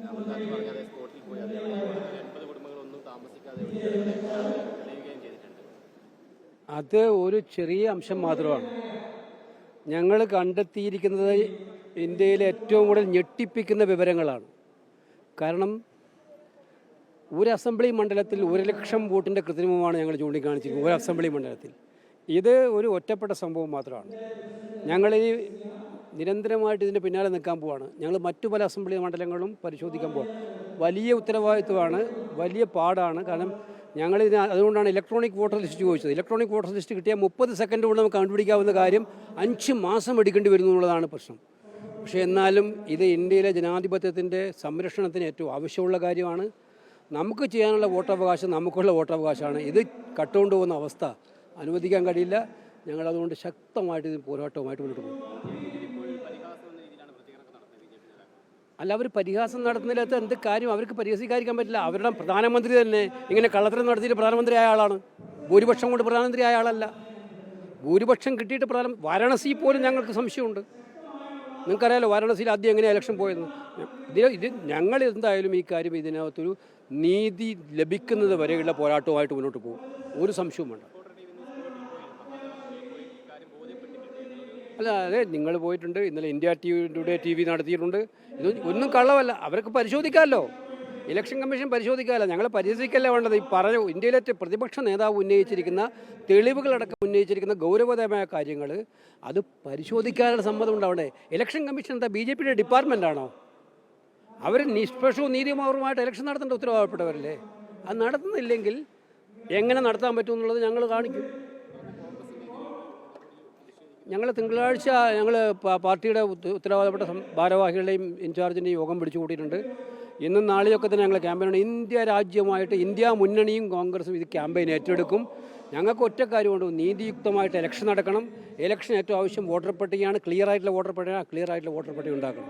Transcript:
അമർനാഥ് പറഞ്ഞ അതേ സ്പോട്ടിൽ പോയി അതേ 80 കുടുംബങ്ങളൊന്നും താമസിക്കാതെ തെളിയുകയും ചെയ്തിട്ടുണ്ട്. അത് ഒരു ചെറിയ അംശം മാത്രമാണ്. ഞങ്ങൾ കണ്ടെത്തിയിരിക്കുന്നത് ഇന്ത്യയിലെ ഏറ്റവും കൂടുതൽ ഞെട്ടിപ്പിക്കുന്ന വിവരങ്ങളാണ്. കാരണം ഒരു അസംബ്ലി മണ്ഡലത്തിൽ 1,00,000 വോട്ടിൻ്റെ കൃത്രിമമാണ് ഞങ്ങൾ ചൂണ്ടിക്കാണിച്ചിരിക്കുന്നത്. ഒരു അസംബ്ലി മണ്ഡലത്തിൽ ഇത് ഒരു ഒറ്റപ്പെട്ട സംഭവം മാത്രമാണ്. ഞങ്ങളീ നിരന്തരമായിട്ട് ഇതിൻ്റെ പിന്നാലെ നിൽക്കാൻ പോവാണ്. ഞങ്ങൾ മറ്റു പല അസംബ്ലി മണ്ഡലങ്ങളും പരിശോധിക്കാൻ പോവാണ്. വലിയ ഉത്തരവാദിത്വമാണ്, വലിയ പാടാണ്. കാരണം അതുകൊണ്ടാണ് ഇലക്ട്രോണിക് വോട്ടർ ലിസ്റ്റ് ചോദിച്ചത്. ഇലക്ട്രോണിക് വോട്ടർ ലിസ്റ്റ് കിട്ടിയാൽ 30 സെക്കൻഡ് കൊണ്ട് നമുക്ക് കണ്ടുപിടിക്കാവുന്ന കാര്യം 5 മാസം എടുക്കേണ്ടി വരുന്നു എന്നുള്ളതാണ് പ്രശ്നം. പക്ഷേ എന്നാലും ഇത് ഇന്ത്യയിലെ ജനാധിപത്യത്തിൻ്റെ സംരക്ഷണത്തിന് ഏറ്റവും ആവശ്യമുള്ള കാര്യമാണ്. നമുക്ക് ചെയ്യാനുള്ള വോട്ടവകാശം നമുക്കുള്ള വോട്ടവകാശമാണ്. ഇത് കട്ടുകൊണ്ടുപോകുന്ന അവസ്ഥ അനുവദിക്കാൻ കഴിയില്ല. ഞങ്ങളതുകൊണ്ട് ശക്തമായിട്ട് ഇത് പോരാട്ടവുമായിട്ട് മുന്നോട്ട് പോകും. അല്ല, അവർ പരിഹാസം നടത്തുന്നതിനകത്ത് എന്ത് കാര്യം? അവർക്ക് പരിഹസിക്കാതിരിക്കാൻ പറ്റില്ല. അവരുടെ പ്രധാനമന്ത്രി തന്നെ ഇങ്ങനെ കള്ളത്തരം നടത്തിയിട്ട് പ്രധാനമന്ത്രി ആയ ആളാണ്. ഭൂരിപക്ഷം കൊണ്ട് പ്രധാനമന്ത്രി ആയ ആളല്ല. ഭൂരിപക്ഷം കിട്ടിയിട്ട് വാരാണസി പോലും ഞങ്ങൾക്ക് സംശയമുണ്ട്. നിങ്ങൾക്കറിയാലോ വാരാണസിയിൽ ആദ്യം എങ്ങനെയാണ് ഇലക്ഷൻ പോയെന്ന്. ഇത് ഞങ്ങൾ എന്തായാലും ഈ കാര്യം ഇതിനകത്തൊരു നീതി ലഭിക്കുന്നത് വരെയുള്ള പോരാട്ടവുമായിട്ട് മുന്നോട്ട് പോകും. ഒരു സംശയവും വേണ്ട. അല്ല, അതെ, നിങ്ങൾ പോയിട്ടുണ്ട്. ഇന്നലെ ഇന്ത്യ TV നടത്തിയിട്ടുണ്ട്. ഇത് ഒന്നും കള്ളമല്ല. അവർക്ക് പരിശോധിക്കാമല്ലോ. Election commission പരിശോധിക്കാമല്ലോ. ഞങ്ങൾ പരിഹസിക്കല്ല വേണ്ടത്. ഈ ഇന്ത്യയിലെ പ്രതിപക്ഷ നേതാവ് ഉന്നയിച്ചിരിക്കുന്ന തെളിവുകളടക്കം ഉന്നയിച്ചിരിക്കുന്ന ഗൗരവതരമായ കാര്യങ്ങൾ അത് പരിശോധിക്കാനുള്ള സമ്മതം ഉണ്ടാവണ്ടേ? ഇലക്ഷൻ കമ്മീഷൻ എന്താ BJPയുടെ ഡിപ്പാർട്ട്മെൻറ്റാണോ? അവർ നിഷ്പക്ഷവും നീതിയുമാവുമായിട്ട് ഇലക്ഷൻ നടത്തേണ്ട ഉത്തരവാദപ്പെട്ടവരല്ലേ? അത് നടത്തുന്നില്ലെങ്കിൽ എങ്ങനെ നടത്താൻ പറ്റുമെന്നുള്ളത് ഞങ്ങൾ കാണിക്കും. ഞങ്ങൾ തിങ്കളാഴ്ച പാർട്ടിയുടെ ഉത്തരവാദപ്പെട്ട ഭാരവാഹികളുടെയും ഇൻചാർജിൻ്റെയും യോഗം വിളിച്ചു കൂട്ടിയിട്ടുണ്ട്. ഇന്നും നാളെയൊക്കെ തന്നെ ഞങ്ങൾ ക്യാമ്പയിനാണ്. ഇന്ത്യ രാജ്യമായിട്ട് ഇന്ത്യ മുന്നണിയും കോൺഗ്രസും ഇത് ക്യാമ്പയിൻ ഏറ്റെടുക്കും. ഞങ്ങൾക്ക് ഒറ്റ കാര്യമുണ്ട്, നീതിയുക്തമായിട്ട് ഇലക്ഷൻ നടക്കണം. ഇലക്ഷൻ ഏറ്റവും ആവശ്യം വോട്ടർ പട്ടികയാണ്. ക്ലിയർ ആയിട്ടുള്ള വോട്ടർ പട്ടിക ഉണ്ടാക്കണം.